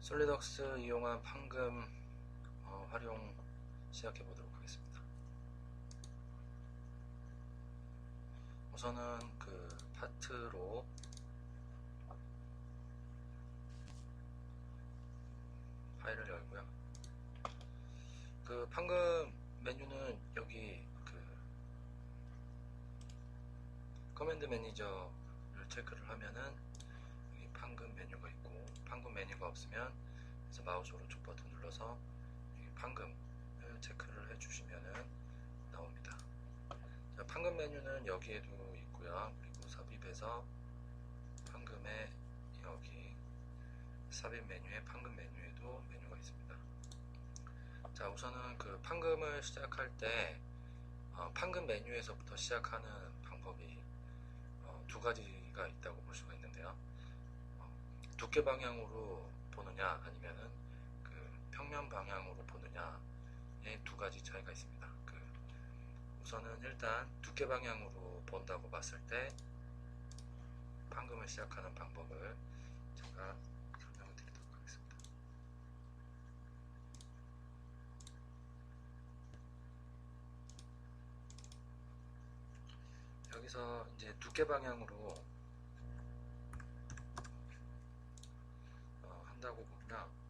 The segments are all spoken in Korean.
솔리덕스 이용한 판금 활용 시작해 보도록 하겠습니다. 우선은 그 파트로 파일을 열고요. 그 판금 메뉴는 여기 그 커맨드 매니저를 체크를 하면은 여기 판금 메뉴가 있고, 판금 메뉴가 없으면 그래서 마우스 오른쪽 버튼 눌러서 여기 판금을 체크를 해주시면은 나옵니다. 자, 판금 메뉴는 여기에도 있고요. 그리고 삽입해서 판금에 여기 삽입 메뉴에 판금 메뉴에도 메뉴가 있습니다. 자, 우선은 그 판금을 시작할 때 판금 메뉴에서부터 시작하는 방법이 두 가지가 있다고 볼 수가 있는데요. 두께 방향으로 보느냐 아니면은 그 평면 방향으로 보느냐의 두 가지 차이가 있습니다. 우선은 일단 두께 방향으로 본다고 봤을 때 판금을 시작하는 방법을 제가 설명을 드리도록 하겠습니다. 여기서 이제 두께 방향으로 한다고 보면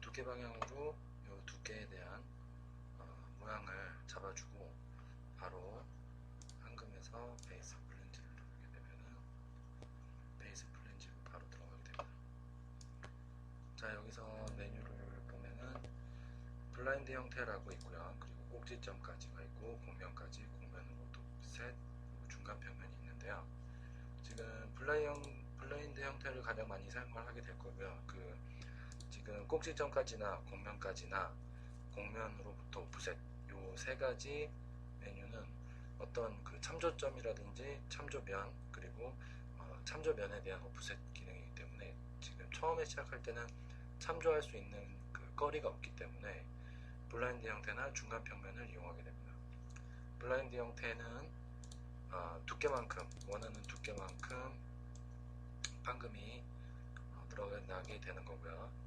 두께 방향으로 이 두께에 대한 모양을 잡아주고 바로 판금에서 베이스 플랜지를 누르게 되면은 베이스 플랜지로 바로 들어가게 됩니다. 자, 여기서 메뉴를 보면은 블라인드 형태라고 있고요. 그리고 꼭지점까지가 있고 공면까지, 공면으로 또 셋, 중간 평면이 있는데요. 지금 블라인드 형태를 가장 많이 사용을 하게 될 거고요. 지금 꼭지점까지나 공면까지나 공면으로부터 오프셋 요 세 가지 메뉴는 어떤 그 참조점이라든지 참조면 그리고 참조면에 대한 오프셋 기능이기 때문에 지금 처음에 시작할 때는 참조할 수 있는 그 거리가 없기 때문에 블라인드 형태나 중간 평면을 이용하게 됩니다. 블라인드 형태는 두께만큼, 원하는 두께만큼 판금이 들어가게 되는 거고요.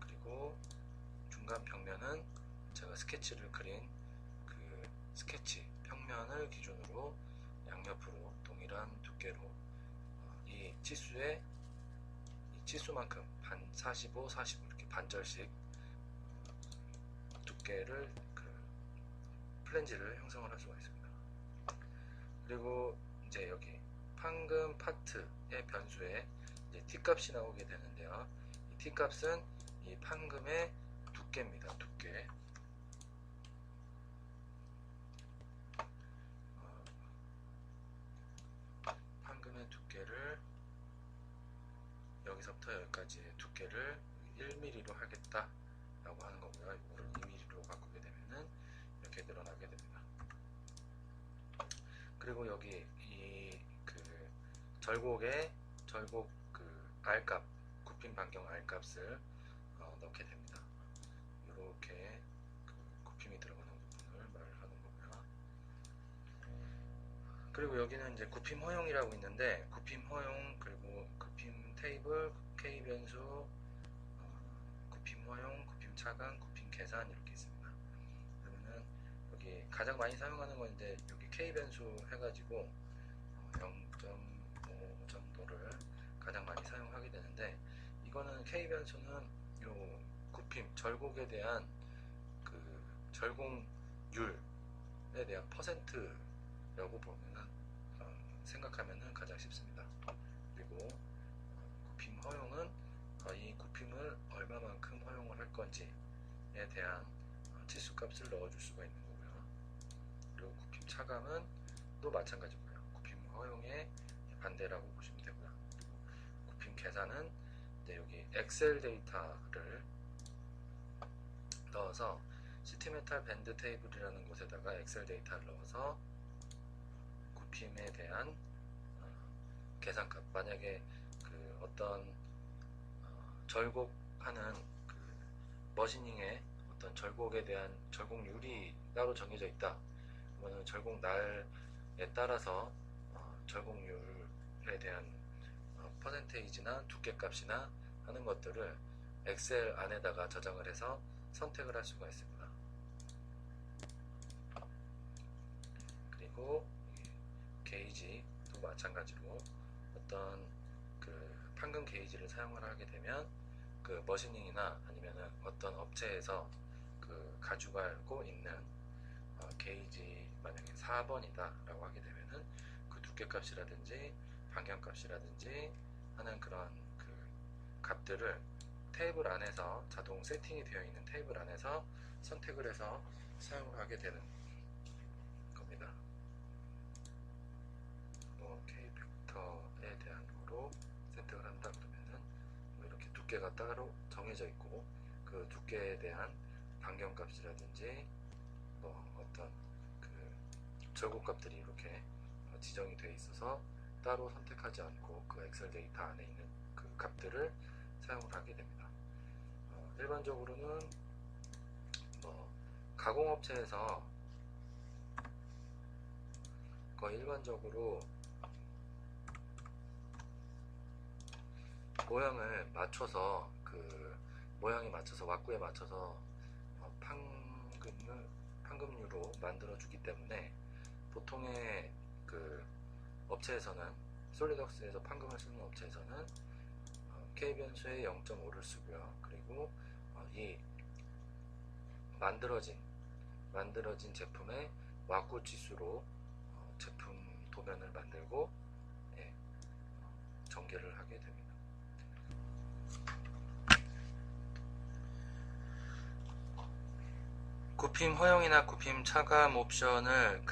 그리고 중간 평면은 제가 스케치를 그린 그 스케치 평면을 기준으로 양옆으로 동일한 두께로 이 치수만큼 45, 45 이렇게 반절씩 두께를 플랜지를 형성을 할 수가 있습니다. 그리고 이제 여기 판금 파트의 변수에 이제 T값이 나오게 되는데요. 이 T값은 이 판금의 두께입니다. 두께. 판금의 두께를 여기서부터 여기까지의 두께를 1mm로 하겠다 라고 하는 거고요. 이거를 2mm로 바꾸게 되면은 이렇게 늘어나게 됩니다. 그리고 여기 절곡 R값, 굽힘 반경 R값을 넣게 됩니다. 이렇게 굽힘이 들어가는 부분을 말을 하는 거고요. 그리고 여기는 이제 굽힘 허용이라고 있는데, 굽힘 허용, 그리고 굽힘 테이블, K 변수, 굽힘 허용, 굽힘 차감, 굽힘 계산 이렇게 있습니다. 그러면은 여기 가장 많이 사용하는 건데 여기 K 변수 해가지고 0.5 정도를 가장 많이 사용하게 되는데, 이거는 K 변수는 요 굽힘 절곡에 대한 그 절곡률에 대한 퍼센트라고 보면은 생각하면은 가장 쉽습니다. 그리고 굽힘 허용은 이 굽힘을 얼마만큼 허용을 할 건지에 대한 치수값을 넣어줄 수가 있는 거고요. 그리고 굽힘 차감은 또 마찬가지고요. 굽힘 허용의 반대라고 보시면 되고요. 그리고 굽힘 계산은 이제 여기 엑셀 데이터를 넣어서 시티메탈 밴드 테이블이라는 곳에다가 엑셀 데이터를 넣어서 굽힘에 대한 계산값, 만약에 그 어떤 절곡하는 그 머시닝의 어떤 절곡에 대한 절곡률이 따로 정해져 있다. 그러면 절곡 날에 따라서 절곡률에 대한 퍼센테이지나 두께값이나 하는 것들을 엑셀 안에다가 저장을 해서 선택을 할 수가 있습니다. 그리고 게이지도 마찬가지로 어떤 그 판금 게이지를 사용을 하게 되면 그 머시닝이나 아니면은 어떤 업체에서 그 가지고 있는 게이지 만약에 4번이다 라고 하게 되면은 그 두께값이라든지 반경값이라든지 하는 그런 그 값들을 테이블 안에서 자동 세팅이 되어 있는 테이블 안에서 선택을 해서 사용을 하게 되는 겁니다. K 벡터에 대한 거로 선택을 한다 그러면은 이렇게 두께가 따로 정해져 있고 그 두께에 대한 반경값이라든지 어떤 그 절곡값들이 이렇게 지정이 되어 있어서 따로 선택하지 않고 그 엑셀 데이터 안에 있는 그 값들을 사용을 하게 됩니다. 일반적으로는 가공업체에서 거의 일반적으로 모양을 맞춰서 그 모양에 맞춰서 왁구에 맞춰서 판금류로 만들어 주기 때문에 보통의 그 업체에서는 솔리덕스에서 판금을 쓰는 업체에서는 K변수의 0.5를 쓰고요. 그리고 이 만들어진 제품의 왁구 지수로 제품 도면을 만들고 전개를 하게 됩니다. 굽힘 허용이나 굽힘 차감 옵션을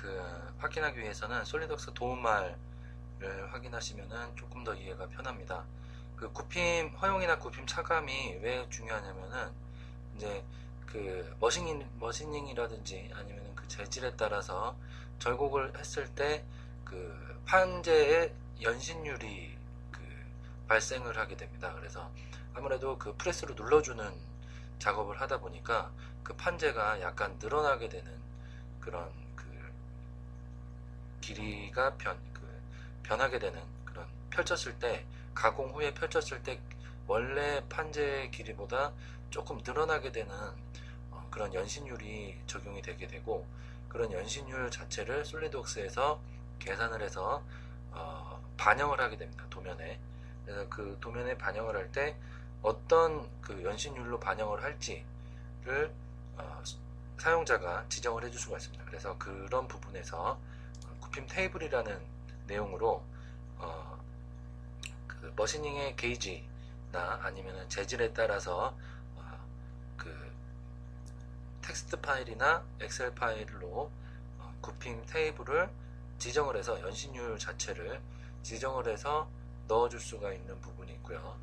확인하기 위해서는 솔리덕스 도움말을 확인하시면은 조금 더 이해가 편합니다. 그 굽힘 허용이나 굽힘 차감이 왜 중요하냐면은 이제 그 머시닝이라든지 아니면은 그 재질에 따라서 절곡을 했을 때 그 판재의 연신율이 발생을 하게 됩니다. 그래서 아무래도 그 프레스로 눌러주는 작업을 하다 보니까 그 판재가 약간 늘어나게 되는 그런 그 길이가 변하게 되는 그런 펼쳤을 때 가공 후에 펼쳤을 때 원래 판재 길이보다 조금 늘어나게 되는 그런 연신율이 적용이 되게 되고 그런 연신율 자체를 솔리드웍스에서 계산을 해서 반영을 하게 됩니다. 도면에. 그래서 그 도면에 반영을 할 때 어떤 그 연신율로 반영을 할지를 사용자가 지정을 해줄 수가 있습니다. 그래서 그런 부분에서 굽힘 테이블이라는 내용으로 그 머시닝의 게이지나 아니면 재질에 따라서 그 텍스트 파일이나 엑셀 파일로 굽힘 테이블을 지정을 해서 연신율 자체를 지정을 해서 넣어줄 수가 있는 부분이 있고요.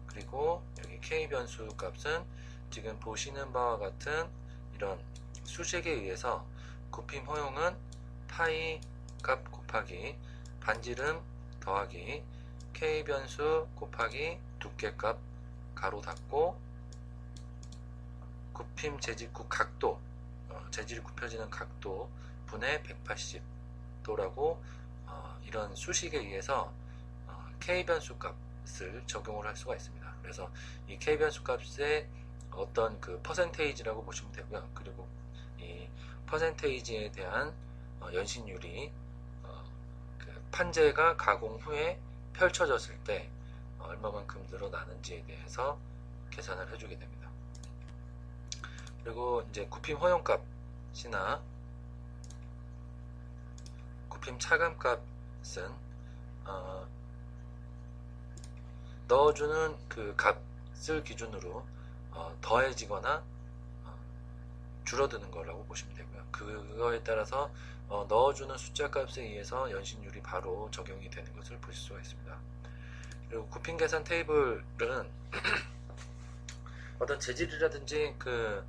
그리고 여기 K 변수 값은 지금 보시는 바와 같은 이런 수식에 의해서 굽힘 허용은 파이 값 곱하기 반지름 더하기 K 변수 곱하기 두께 값 가로 닫고 굽힘 재직구 각도 재질이 굽혀지는 각도 분의 180도라고 이런 수식에 의해서 K 변수 값을 적용을 할 수가 있습니다. 그래서 이 K 변수 값의 어떤 그 퍼센테이지라고 보시면 되고요. 그리고 이 퍼센테이지에 대한 연신율이 그 판재가 가공 후에 펼쳐졌을 때 얼마만큼 늘어나는지에 대해서 계산을 해주게 됩니다. 그리고 이제 굽힘 허용값이나 굽힘 차감값은 넣어주는 그 값을 기준으로 더해지거나 줄어드는 거라고 보시면 되고요. 그거에 따라서 넣어주는 숫자 값에 의해서 연신율이 바로 적용이 되는 것을 보실 수가 있습니다. 그리고 굽힘 계산 테이블은 어떤 재질이라든지 그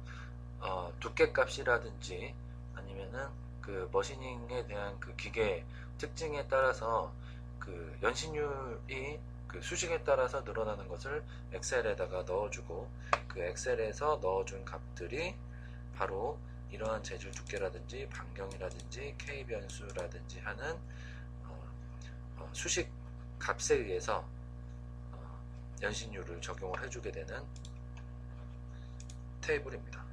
두께 값이라든지 아니면은 그 머시닝에 대한 그 기계 특징에 따라서 그 연신율이 그 수식에 따라서 늘어나는 것을 엑셀에다가 넣어주고, 그 엑셀에서 넣어준 값들이 바로 이러한 재질 두께라든지 반경이라든지 K 변수라든지 하는 수식 값에 의해서 연신율을 적용을 해주게 되는 테이블입니다.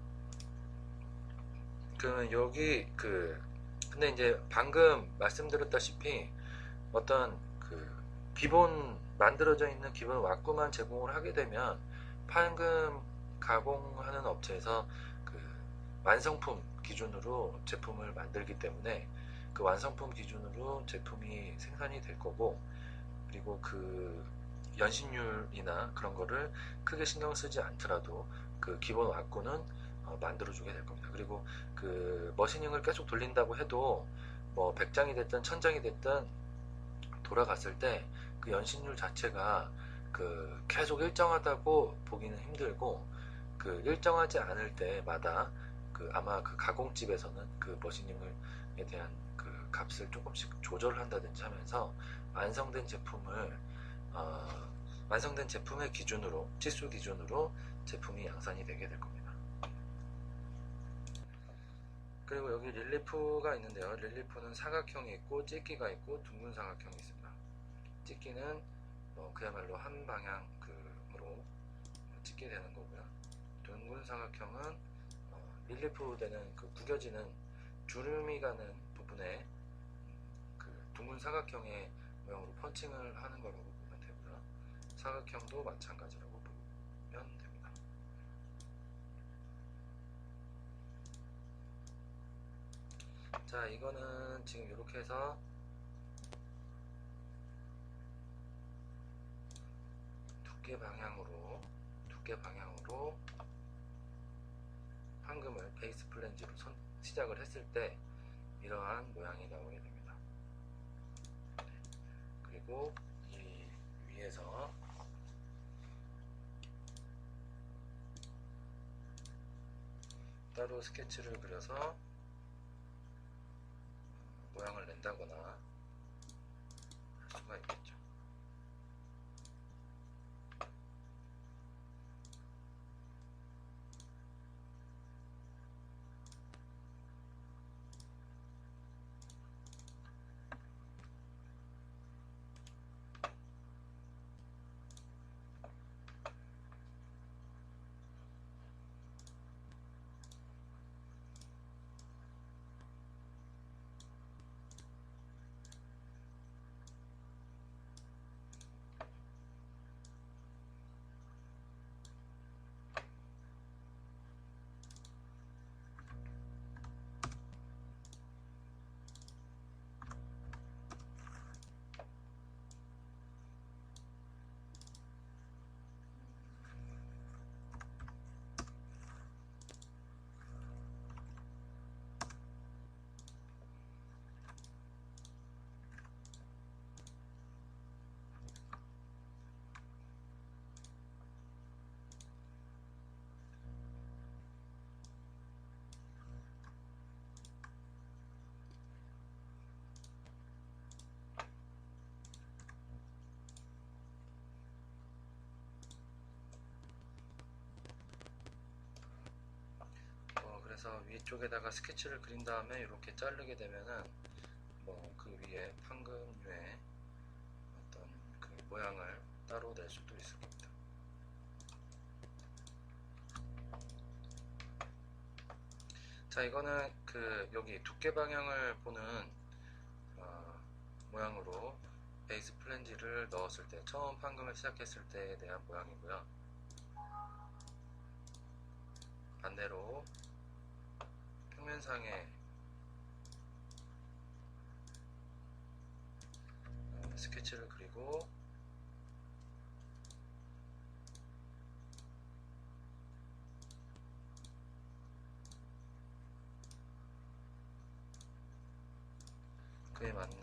그러면 여기 근데 이제 방금 말씀드렸다시피 어떤 그 기본 만들어져 있는 기본 왁구만 제공을 하게 되면 판금 가공하는 업체에서 그 완성품 기준으로 제품을 만들기 때문에 그 완성품 기준으로 제품이 생산이 될 거고, 그리고 그 연신율이나 그런 거를 크게 신경 쓰지 않더라도 그 기본 왁구는 만들어주게 될 겁니다. 그리고 그 머시닝을 계속 돌린다고 해도 뭐 100장이 됐든 1000장이 됐든 돌아갔을 때 그 연신율 자체가 그 계속 일정하다고 보기는 힘들고, 그 일정하지 않을 때마다 그 아마 그 가공집에서는 그 머시닝에 대한 그 값을 조금씩 조절을 한다든지 하면서 완성된 제품을 완성된 제품의 기준으로, 치수 기준으로 제품이 양산이 되게 될 겁니다. 그리고 여기 릴리프가 있는데요. 릴리프는 사각형이 있고 찍기가 있고 둥근 사각형이 있습니다. 찍기는 그야말로 한 방향으로 찍게 되는 거고요. 둥근 사각형은 릴리프 되는 그 구겨지는 주름이 가는 부분에 그 둥근 사각형의 모양으로 펀칭을 하는 거라고 보면 되고요. 사각형도 마찬가지라고 보면 됩니다. 자, 이거는 지금 이렇게 해서 두께 방향으로 황금을 베이스 플랜지로 시작을 했을 때 이러한 모양이 나오게 됩니다. 그리고 이 위에서 따로 스케치를 그려서 모양을 낸다거나 할 수가 있겠죠. 그래서 위쪽에다가 스케치를 그린 다음에 이렇게 자르게 되면은 그 위에 판금류의 어떤 그 모양을 따로 낼 수도 있을 겁니다. 자, 이거는 여기 두께 방향을 보는 모양으로 베이스 플랜지를 넣었을 때, 처음 판금을 시작했을 때에 대한 모양이고요. 반대로 평면상에 스케치를 그리고 그에 맞는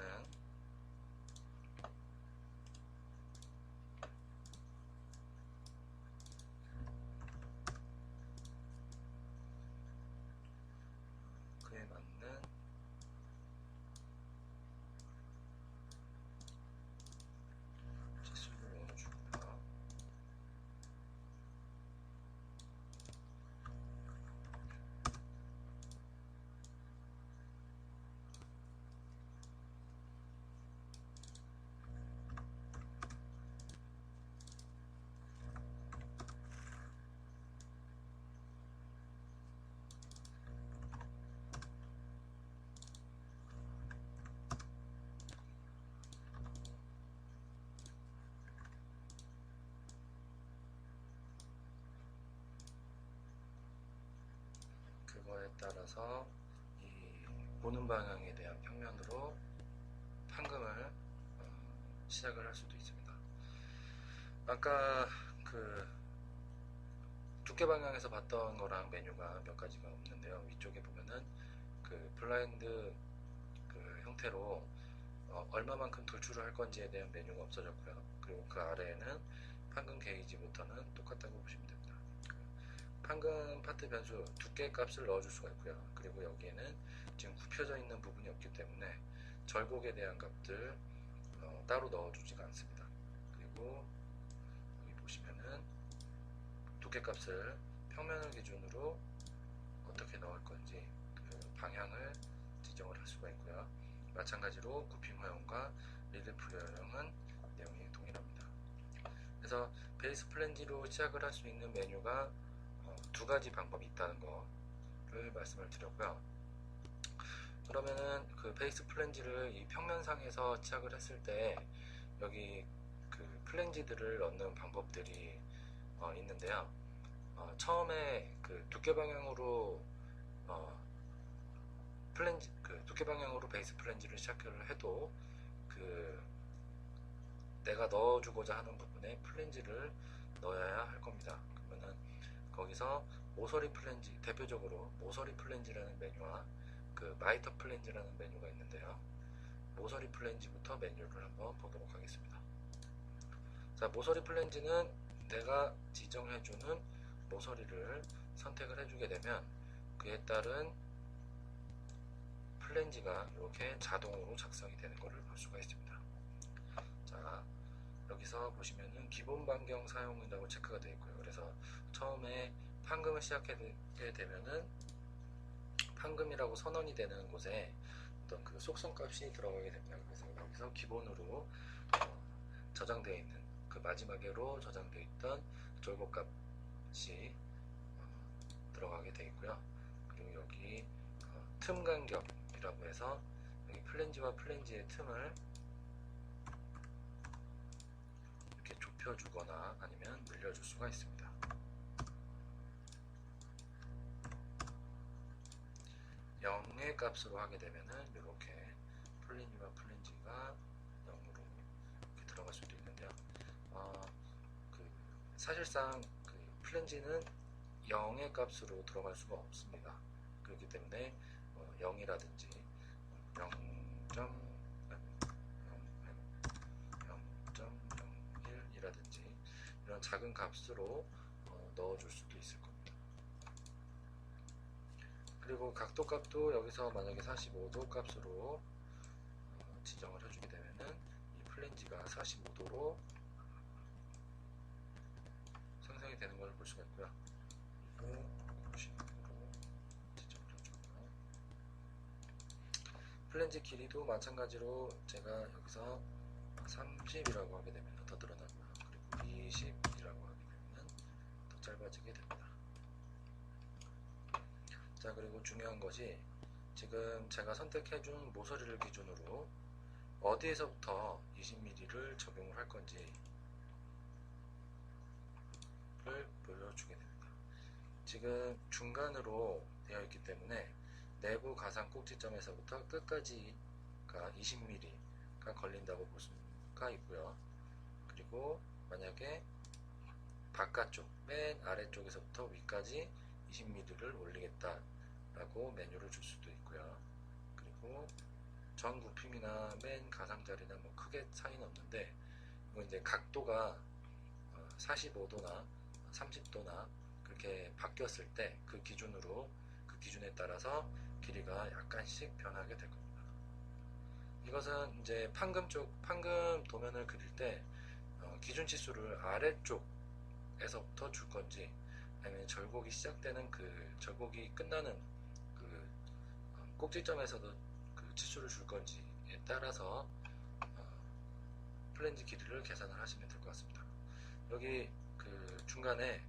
그에 따라서 이 보는 방향에 대한 평면으로 판금을 시작을 할 수도 있습니다. 아까 그 두께 방향에서 봤던 거랑 메뉴가 몇 가지가 없는데요. 위쪽에 보면은 그 블라인드 그 형태로 얼마만큼 돌출을 할 건지에 대한 메뉴가 없어졌고요. 그리고 그 아래에는 판금 게이지부터는 똑같다고 보시면 됩니다. 판금 파트 변수 두께 값을 넣어줄 수가 있고요. 그리고 여기에는 지금 굽혀져 있는 부분이 없기 때문에 절곡에 대한 값들 따로 넣어주지가 않습니다. 그리고 여기 보시면은 두께 값을 평면을 기준으로 어떻게 넣을 건지 그 방향을 지정을 할 수가 있고요. 마찬가지로 굽힘 허용과 리리프 허용은 내용이 동일합니다. 그래서 베이스 플랜지로 시작을 할 수 있는 메뉴가 두 가지 방법이 있다는 거를 말씀을 드렸고요. 그러면은 그 베이스 플랜지를 이 평면상에서 시작을 했을 때 여기 그 플랜지들을 넣는 방법들이 있는데요. 처음에 그 두께 방향으로 두께 방향으로 베이스 플랜지를 시작을 해도 그 내가 넣어주고자 하는 부분에 플랜지를 넣어야 할 겁니다. 그러면은 거기서 모서리 플랜지, 대표적으로 모서리 플랜지라는 메뉴와 그 마이터 플랜지라는 메뉴가 있는데요. 모서리 플랜지부터 메뉴를 한번 보도록 하겠습니다. 자, 모서리 플랜지는 내가 지정해주는 모서리를 선택을 해주게 되면 그에 따른 플랜지가 이렇게 자동으로 작성이 되는 것을 볼 수가 있습니다. 자, 여기서 보시면은 기본 반경 사용이라고 체크가 되어 있고요. 그래서 처음에 판금을 시작하게 되면은 판금이라고 선언이 되는 곳에 어떤 그 속성 값이 들어가게 됩니다. 그래서 여기서 기본으로 저장되어 있는 그 마지막으로 저장되어 있던 절곡 값이 들어가게 되어 있고요. 그리고 여기 틈 간격이라고 해서 여기 플랜지와 플랜지의 틈을 이렇게 좁혀주거나 아니면 늘려줄 수가 있습니다. 0의 값으로 하게 되면은 이렇게 플랜지와 플랜지가 0으로 이렇게 들어갈 수도 있는데요. 사실상 그 플랜지는 0의 값으로 들어갈 수가 없습니다. 그렇기 때문에 0이라든지 0.01이라든지 이런 작은 값으로 넣어줄 수도 있을 겁니다. 그리고 각도 값도 여기서 만약에 45도 값으로 지정을 해주게 되면은 이 플랜지가 45도로 생성이 되는 걸 볼 수가 있고요. 그리고 공식으로 지정을 해주고요. 플랜지 길이도 마찬가지로 제가 여기서 30이라고 하게 되면 더 늘어나고요. 그리고 20이라고 하게 되면 더 짧아지게 됩니다. 자, 그리고 중요한 것이 지금 제가 선택해준 모서리를 기준으로 어디에서부터 20mm를 적용을 할 건지를 보여주게 됩니다. 지금 중간으로 되어 있기 때문에 내부 가상 꼭지점에서부터 끝까지가 20mm가 걸린다고 볼 수가 있고요. 그리고 만약에 바깥쪽 맨 아래쪽에서부터 위까지 20mm를 올리겠다라고 메뉴를 줄 수도 있고요. 그리고 전 굽힘이나 맨 가상자리나 뭐 크게 차이는 없는데 이거 이제 각도가 45도나 30도나 그렇게 바뀌었을 때 그 기준으로 그 기준에 따라서 길이가 약간씩 변하게 될 겁니다. 이것은 이제 판금 도면을 그릴 때 기준 치수를 아래쪽에서부터 줄 건지 아니면 절곡이 시작되는 그 절곡이 끝나는 그 꼭지점에서도 그 치수를 줄 건지에 따라서 플랜지 길이를 계산을 하시면 될 것 같습니다. 여기 그 중간에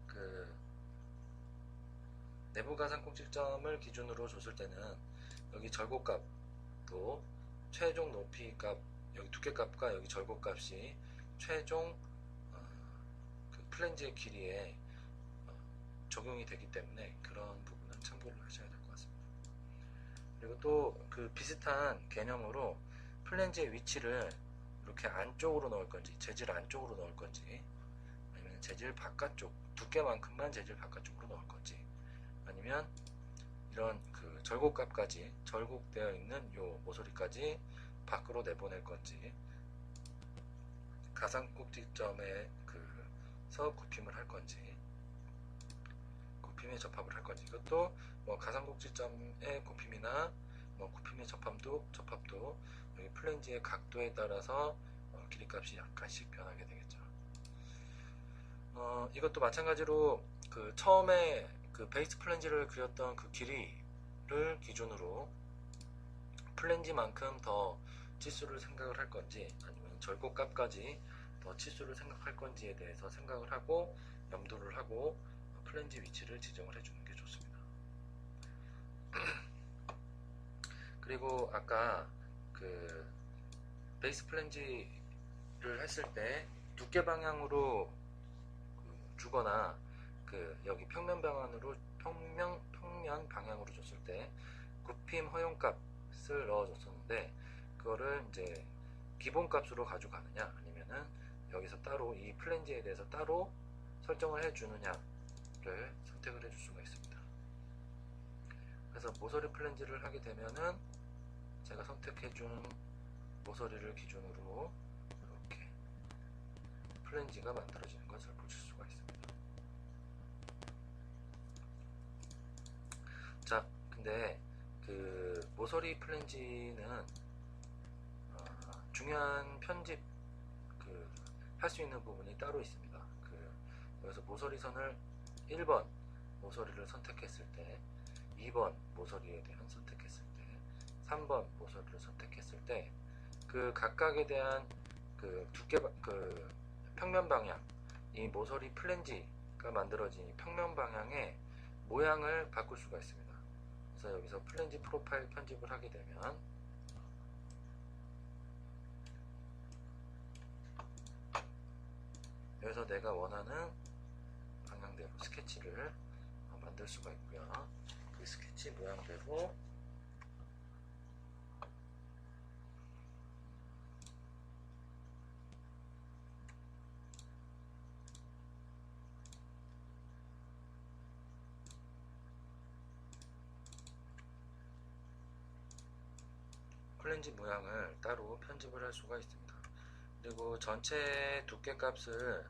그 내부 가상 꼭지점을 기준으로 줬을 때는 여기 절곡 값도 최종 높이 값, 여기 두께 값과 여기 절곡 값이 최종 그 플랜지의 길이에 적용이 되기 때문에 그런 부분은 참고를 하셔야 될 것 같습니다. 그리고 또 그 비슷한 개념으로 플랜지의 위치를 이렇게 안쪽으로 넣을 건지 재질 안쪽으로 넣을 건지 아니면 재질 바깥쪽 두께만큼만 재질 바깥쪽으로 넣을 건지 아니면 이런 그 절곡값까지 절곡되어 있는 요 모서리까지 밖으로 내보낼 건지 가상 꼭지점에 그서 굽힘을 할 건지 굽힘에 접합을 할 건지 이것도 뭐 가상 꼭지점의 굽힘이나 뭐 굽힘의 접합도 여기 플랜지의 각도에 따라서 길이값이 약간씩 변하게 되겠죠. 이것도 마찬가지로 그 처음에 그 베이스 플랜지를 그렸던 그 길이를 기준으로 플랜지만큼 더 치수를 생각을 할 건지 아니면 절곡값까지 더 치수를 생각할 건지에 대해서 생각을 하고 염두를 하고 플랜지 위치를 지정을 해주는 게 좋습니다. 그리고 아까 그 베이스 플랜지를 했을 때 두께 방향으로 주거나 그 여기 평면 방향으로 줬을 때 굽힘 허용값을 넣어줬었는데 그거를 이제 기본값으로 가져가느냐 아니면은 여기서 따로 이 플랜지에 대해서 따로 설정을 해주느냐를 선택을 해줄 수가 있습니다. 그래서 모서리 플랜지를 하게 되면은 제가 선택해준 모서리를 기준으로 이렇게 플랜지가 만들어지는 것을 보실 수가 있습니다. 자, 근데 그 모서리 플랜지는 중요한 편집 할 수 있는 부분이 따로 있습니다. 여기서 모서리선을 1번 모서리를 선택했을 때 2번 모서리에 대한 선택했을 때 3번 모서리를 선택했을 때 그 각각에 대한 그 평면 방향 이 모서리 플랜지가 만들어진 평면 방향의 모양을 바꿀 수가 있습니다. 그래서 여기서 플랜지 프로파일 편집을 하게 되면 여기서 내가 원하는 방향대로 스케치를 만들 수가 있고요. 그 스케치 모양대로 플랜지 모양을 따로 편집을 할 수가 있습니다. 그리고 전체 두께 값을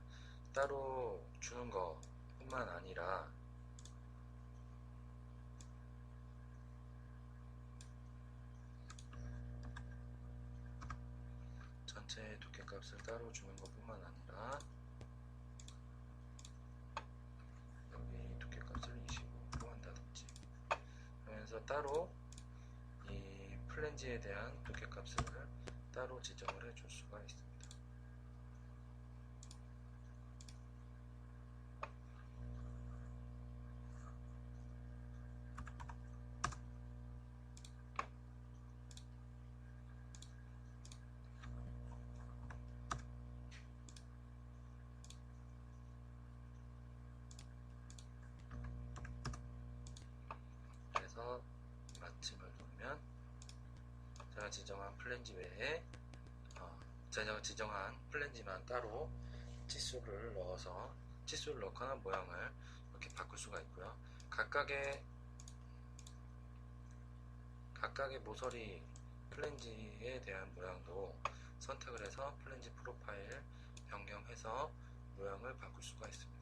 따로 주는 것 뿐만 아니라 전체 두께 값을 따로 주는 것 뿐만 아니라 여기 두께 값을 25로 한다든지 하면서 따로 이 플랜지에 대한 두께 값을 따로 지정을 해 줄 수가 있습니다. 그래서 마침을 누르면 제가 지정한 플랜지 외에 제가 지정한 플랜지만 따로 치수를 넣거나 모양을 이렇게 바꿀 수가 있고요. 각각의 모서리 플랜지에 대한 모양도 선택을 해서 플랜지 프로파일 변경해서 모양을 바꿀 수가 있습니다.